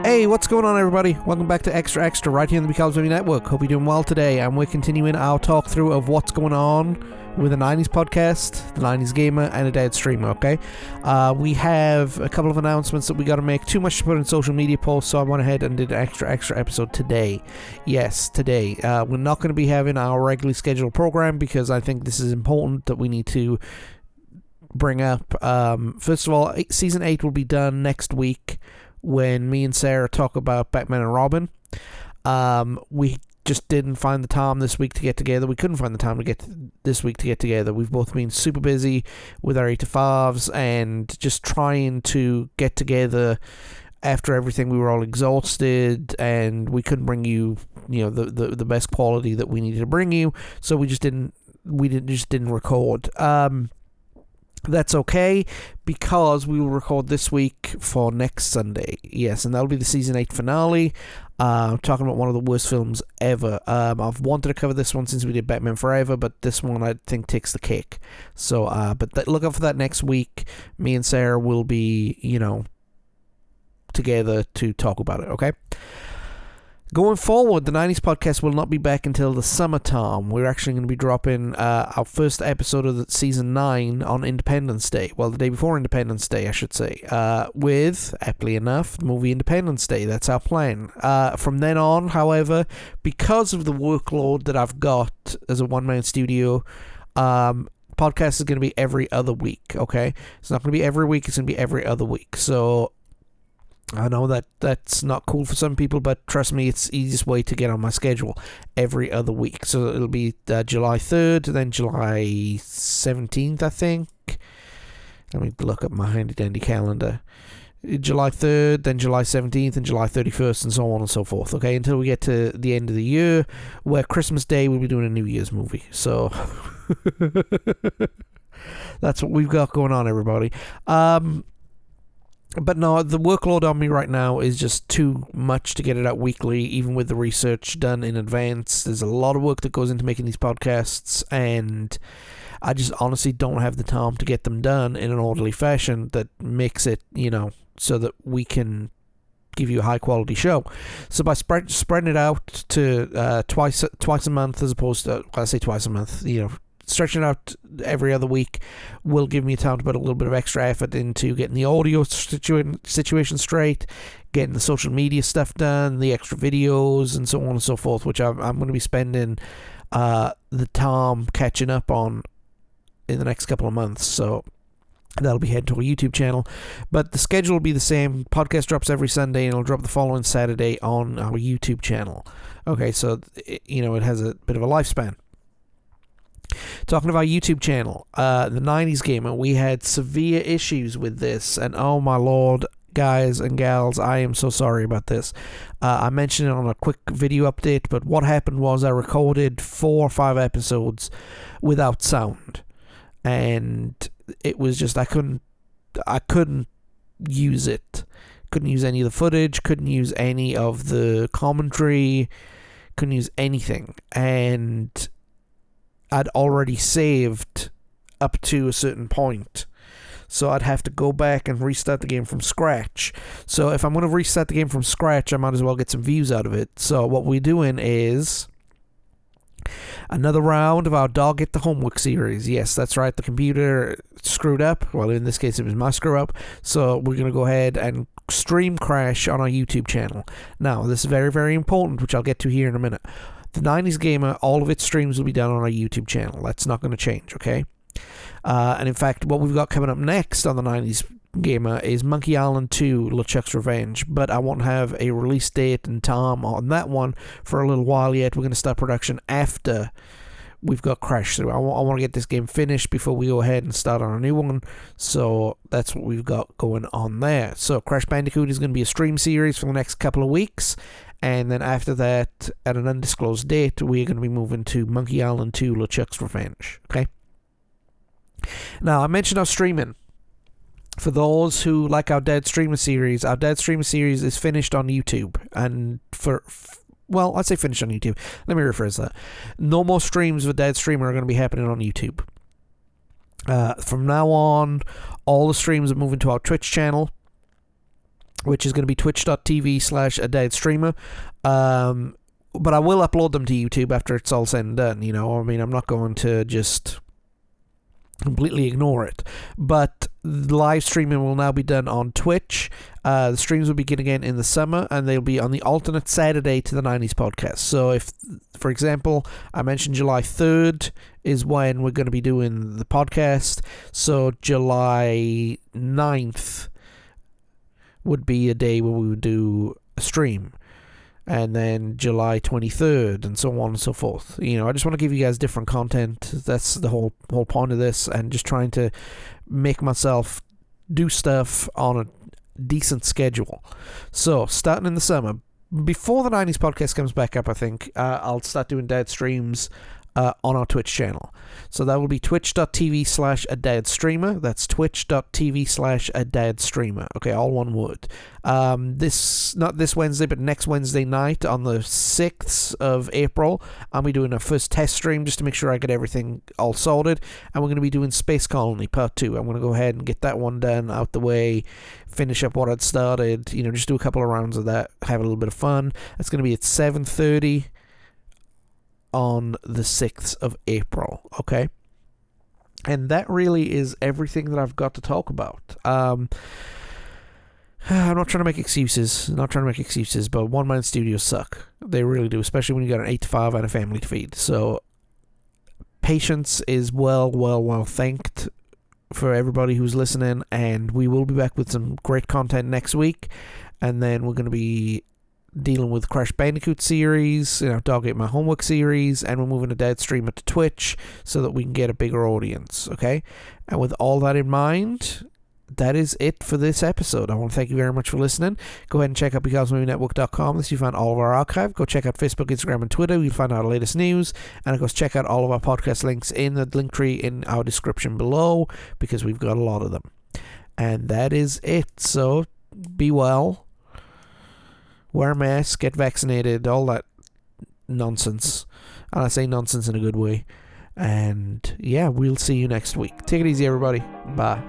Hey, what's going on, everybody? Welcome back to Extra Extra right here on the Because Maybe Network. Hope you're doing well today, and we're continuing our talk through of what's going on with the 90s podcast, the 90s gamer, and a dead streamer, okay? We have a couple of announcements that we got to make. Too much to put in social media posts, so I went ahead and did an extra episode today. Yes, today. We're not going to be having our regularly scheduled program because I think this is important that we need to bring up. First of all, Season 8 will be done next week when me and Sarah talk about Batman and Robin. We just didn't find the time this week to get together. We couldn't find the time to get this week to get together. We've both been super busy with our 8 to 5s and just trying to get together after everything. We were all exhausted and we couldn't bring you the best quality that we needed to bring you, so we just didn't record. That's okay, because we will record this week for next Sunday. Yes, and that'll be the Season 8 finale. Talking about one of the worst films ever. I've wanted to cover this one since we did Batman Forever, but this one I think takes the cake. So, look out for that next week. Me and Sarah will be, together to talk about it, okay? Going forward, the 90s podcast will not be back until the summertime. We're actually going to be dropping our first episode of the Season 9 on Independence Day. Well, the day before Independence Day, I should say. With, aptly enough, the movie Independence Day. That's our plan. From then on, however, because of the workload that I've got as a one-man studio, podcast is going to be every other week, okay? It's not going to be every week. It's going to be every other week. So I know that's not cool for some people, but trust me, it's the easiest way to get on my schedule every other week. So it'll be July 3rd, then July 17th, I think. Let me look up my handy-dandy calendar. July 3rd, then July 17th, and July 31st, and so on and so forth, okay? Until we get to the end of the year, where Christmas Day we'll be doing a New Year's movie. So that's what we've got going on, everybody. But no, the workload on me right now is just too much to get it out weekly, even with the research done in advance. There's a lot of work that goes into making these podcasts, and I just honestly don't have the time to get them done in an orderly fashion that makes it, so that we can give you a high quality show. So by spreading it out to twice a month, as opposed to, I say twice a month, stretching it out every other week will give me time to put a little bit of extra effort into getting the audio situation straight, getting the social media stuff done, the extra videos, and so on and so forth, which I'm going to be spending the time catching up on in the next couple of months. So that'll be heading to our YouTube channel. But the schedule will be the same. Podcast drops every Sunday, and it'll drop the following Saturday on our YouTube channel. Okay, so it has a bit of a lifespan. Talking about our YouTube channel, the 90s Gamer, we had severe issues with this, and oh my lord, guys and gals, I am so sorry about this. I mentioned it on a quick video update, but what happened was I recorded 4 or 5 episodes without sound, and it was just I couldn't use it. Couldn't use any of the footage, couldn't use any of the commentary, couldn't use anything, and I'd already saved up to a certain point, so I'd have to go back and restart the game from scratch. So if I'm going to restart the game from scratch, I might as well get some views out of it. So what we're doing is another round of our Dog Get the Homework series. Yes, that's right, the computer screwed up. Well, in this case, it was my screw up. So we're going to go ahead and stream crash on our YouTube channel. Now, this is very, very important, which I'll get to here in a minute. The 90s Gamer, all of its streams will be done on our YouTube channel. That's not going to change, okay? And in fact, what we've got coming up next on the 90s Gamer is Monkey Island 2, LeChuck's Revenge. But I won't have a release date and time on that one for a little while yet. We're going to start production after we've got Crash through. I want to get this game finished before we go ahead and start on a new one. So that's what we've got going on there. So Crash Bandicoot is going to be a stream series for the next couple of weeks. And then after that, at an undisclosed date, we're going to be moving to Monkey Island 2, LeChuck's Revenge. Okay? Now, I mentioned our streaming. For those who like our Dead Streamer series is finished on YouTube. And I'd say finished on YouTube. Let me rephrase that. No more streams of Dead Streamer are going to be happening on YouTube. From now on, all the streams are moving to our Twitch channel. which is going to be twitch.tv/adeadstreamer. But I will upload them to YouTube after it's all said and done. I mean, I'm not going to just completely ignore it. But live streaming will now be done on Twitch. The streams will begin again in the summer, and they'll be on the alternate Saturday to the 90s podcast. So if, for example, I mentioned July 3rd is when we're going to be doing the podcast, so July 9th would be a day where we would do a stream, and then July 23rd, and so on and so forth. I just want to give you guys different content. That's the whole point of this, and just trying to make myself do stuff on a decent schedule. So, starting in the summer, before the 90s podcast comes back up, I think, I'll start doing dead streams on our Twitch channel. So that will be twitch.tv/adeadstreamer. That's twitch.tv/adeadstreamer. Okay, all one word. Not this Wednesday, but next Wednesday night on the 6th of April, I'll be doing a first test stream just to make sure I get everything all sorted. And we're going to be doing Space Colony Part 2. I'm going to go ahead and get that one done, out the way, finish up what I'd started, just do a couple of rounds of that, have a little bit of fun. It's going to be at 7:30 on the 6th of April, okay? And that really is everything that I've got to talk about. I'm not trying to make excuses, but one-man studios suck. They really do, especially when you got an 8 to 5 and a family to feed. So patience is well thanked for everybody who's listening, and we will be back with some great content next week, and then we're going to be dealing with Crash Bandicoot series, Dog Ate My Homework series, and we're moving a dead streamer to Twitch so that we can get a bigger audience, okay? And with all that in mind, that is it for this episode. I want to thank you very much for listening. Go ahead and check out becausemaybepodcast.com. This you find all of our archive. Go check out Facebook, Instagram, and Twitter. You'll find out the latest news. And of course, check out all of our podcast links in the link tree in our description below, because we've got a lot of them. And that is it. So be well. Wear a mask, get vaccinated, all that nonsense. And I say nonsense in a good way. And yeah, we'll see you next week. Take it easy, everybody. Bye.